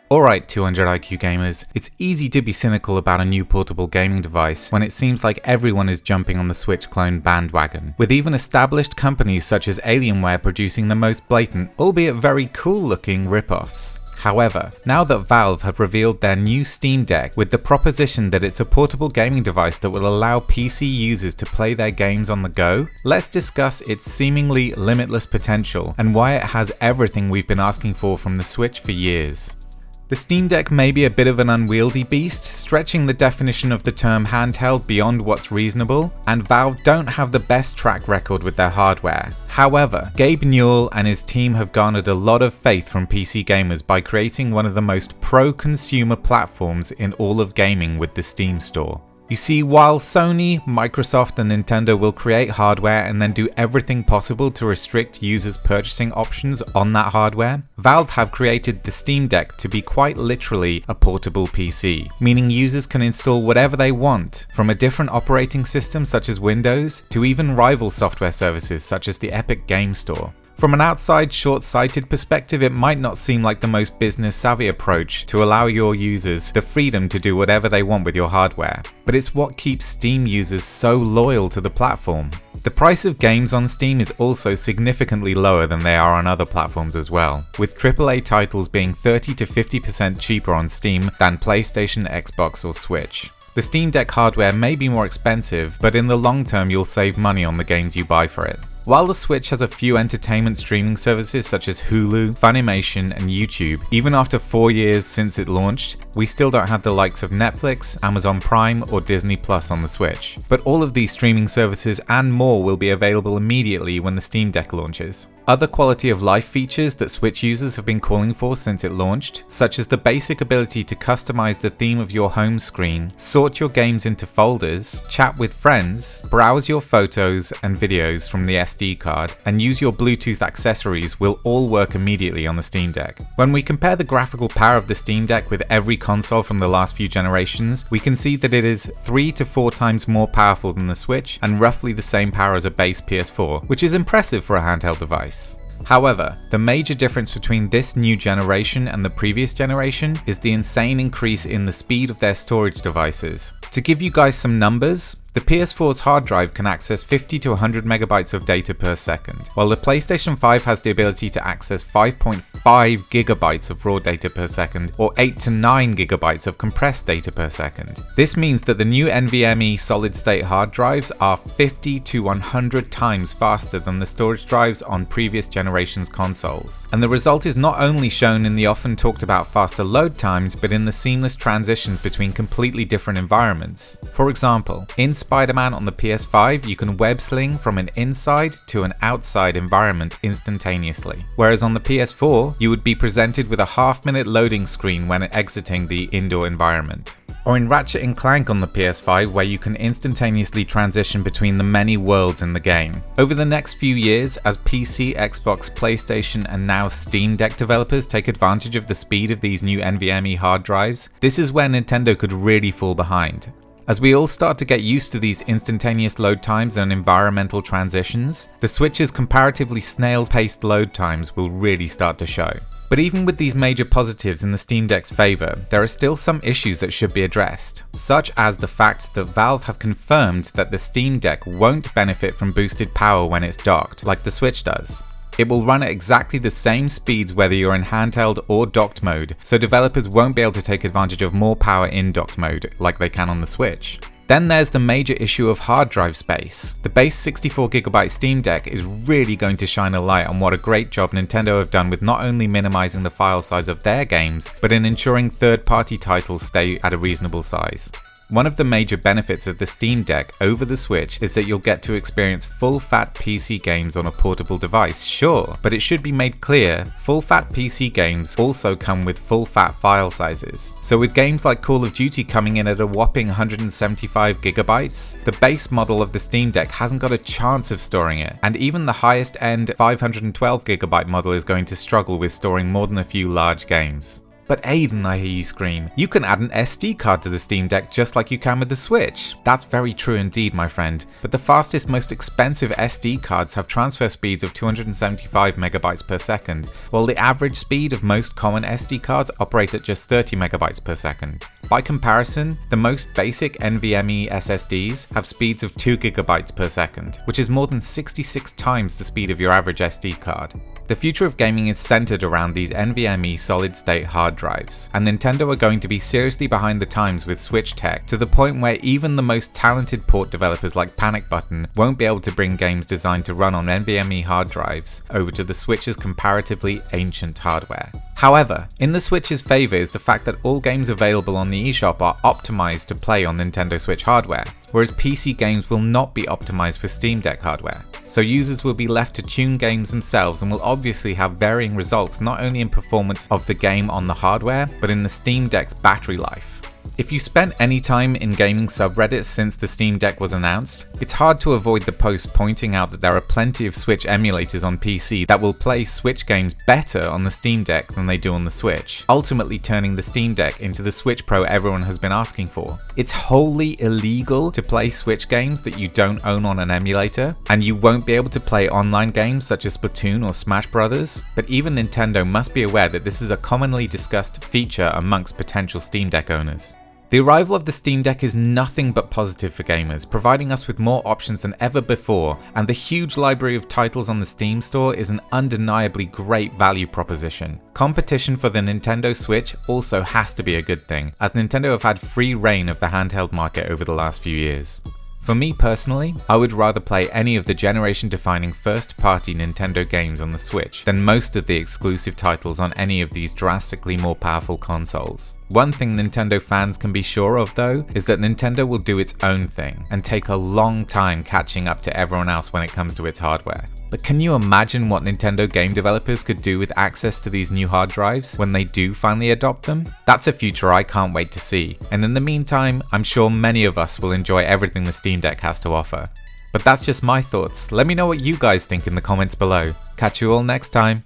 Alright 200 IQ gamers, it's easy to be cynical about a new portable gaming device when it seems like everyone is jumping on the Switch clone bandwagon, with even established companies such as Alienware producing the most blatant, albeit very cool looking rip-offs. However, now that Valve have revealed their new Steam Deck with the proposition that it's a portable gaming device that will allow PC users to play their games on the go, let's discuss its seemingly limitless potential and why it has everything we've been asking for from the Switch for years. The Steam Deck may be a bit of an unwieldy beast, stretching the definition of the term handheld beyond what's reasonable, and Valve don't have the best track record with their hardware. However, Gabe Newell and his team have garnered a lot of faith from PC gamers by creating one of the most pro-consumer platforms in all of gaming with the Steam Store. You see, while Sony, Microsoft and Nintendo will create hardware and then do everything possible to restrict users' purchasing options on that hardware, Valve have created the Steam Deck to be quite literally a portable PC, meaning users can install whatever they want, from a different operating system such as Windows, to even rival software services such as the Epic Game Store. From an outside, short-sighted perspective, it might not seem like the most business-savvy approach to allow your users the freedom to do whatever they want with your hardware, but it's what keeps Steam users so loyal to the platform. The price of games on Steam is also significantly lower than they are on other platforms as well, with AAA titles being 30 to 50% cheaper on Steam than PlayStation, Xbox or Switch. The Steam Deck hardware may be more expensive, but in the long term you'll save money on the games you buy for it. While the Switch has a few entertainment streaming services such as Hulu, Funimation and YouTube, even after 4 years since it launched, we still don't have the likes of Netflix, Amazon Prime or Disney Plus on the Switch. But all of these streaming services and more will be available immediately when the Steam Deck launches. Other quality of life features that Switch users have been calling for since it launched, such as the basic ability to customize the theme of your home screen, sort your games into folders, chat with friends, browse your photos and videos from the SD card, and use your Bluetooth accessories will all work immediately on the Steam Deck. When we compare the graphical power of the Steam Deck with every console from the last few generations, we can see that it is 3 to 4 times more powerful than the Switch and roughly the same power as a base PS4, which is impressive for a handheld device. However, the major difference between this new generation and the previous generation is the insane increase in the speed of their storage devices. To give you guys some numbers, the PS4's hard drive can access 50 to 100 megabytes of data per second, while the PlayStation 5 has the ability to access 5.5 gigabytes of raw data per second or 8 to 9 gigabytes of compressed data per second. This means that the new NVMe solid-state hard drives are 50 to 100 times faster than the storage drives on previous generations consoles. And the result is not only shown in the often talked about faster load times, but in the seamless transitions between completely different environments. For example, in Spider-Man on the PS5, you can web sling from an inside to an outside environment instantaneously, whereas on the PS4, you would be presented with a half-minute loading screen when exiting the indoor environment. Or in Ratchet & Clank on the PS5, where you can instantaneously transition between the many worlds in the game. Over the next few years, as PC, Xbox, PlayStation and now Steam Deck developers take advantage of the speed of these new NVMe hard drives, this is where Nintendo could really fall behind. As we all start to get used to these instantaneous load times and environmental transitions, the Switch's comparatively snail-paced load times will really start to show. But even with these major positives in the Steam Deck's favour, there are still some issues that should be addressed, such as the fact that Valve have confirmed that the Steam Deck won't benefit from boosted power when it's docked, like the Switch does. It will run at exactly the same speeds whether you're in handheld or docked mode, so developers won't be able to take advantage of more power in docked mode like they can on the Switch. Then there's the major issue of hard drive space. The base 64GB Steam Deck is really going to shine a light on what a great job Nintendo have done with not only minimizing the file size of their games, but in ensuring third-party titles stay at a reasonable size. One of the major benefits of the Steam Deck over the Switch is that you'll get to experience full-fat PC games on a portable device, sure, but it should be made clear, full-fat PC games also come with full-fat file sizes. So with games like Call of Duty coming in at a whopping 175 gigabytes, the base model of the Steam Deck hasn't got a chance of storing it, and even the highest-end 512 gigabyte model is going to struggle with storing more than a few large games. But Aiden, I hear you scream, you can add an SD card to the Steam Deck just like you can with the Switch. That's very true indeed, my friend. But the fastest, most expensive SD cards have transfer speeds of 275 megabytes per second, while the average speed of most common SD cards operate at just 30 megabytes per second. By comparison, the most basic NVMe SSDs have speeds of 2 gigabytes per second, which is more than 66 times the speed of your average SD card. The future of gaming is centered around these NVMe solid-state hard drives, and Nintendo are going to be seriously behind the times with Switch tech, to the point where even the most talented port developers like Panic Button won't be able to bring games designed to run on NVMe hard drives over to the Switch's comparatively ancient hardware. However, in the Switch's favour is the fact that all games available on the eShop are optimised to play on Nintendo Switch hardware, whereas PC games will not be optimised for Steam Deck hardware. So users will be left to tune games themselves and will obviously have varying results not only in performance of the game on the hardware, but in the Steam Deck's battery life. If you spent any time in gaming subreddits since the Steam Deck was announced, it's hard to avoid the posts pointing out that there are plenty of Switch emulators on PC that will play Switch games better on the Steam Deck than they do on the Switch, ultimately turning the Steam Deck into the Switch Pro everyone has been asking for. It's wholly illegal to play Switch games that you don't own on an emulator, and you won't be able to play online games such as Splatoon or Smash Brothers, but even Nintendo must be aware that this is a commonly discussed feature amongst potential Steam Deck owners. The arrival of the Steam Deck is nothing but positive for gamers, providing us with more options than ever before, and the huge library of titles on the Steam store is an undeniably great value proposition. Competition for the Nintendo Switch also has to be a good thing, as Nintendo have had free reign of the handheld market over the last few years. For me personally, I would rather play any of the generation-defining first-party Nintendo games on the Switch than most of the exclusive titles on any of these drastically more powerful consoles. One thing Nintendo fans can be sure of though, is that Nintendo will do its own thing and take a long time catching up to everyone else when it comes to its hardware. But can you imagine what Nintendo game developers could do with access to these new hard drives when they do finally adopt them? That's a future I can't wait to see, and in the meantime, I'm sure many of us will enjoy everything the Steam Deck has to offer. But that's just my thoughts. Let me know what you guys think in the comments below. Catch you all next time.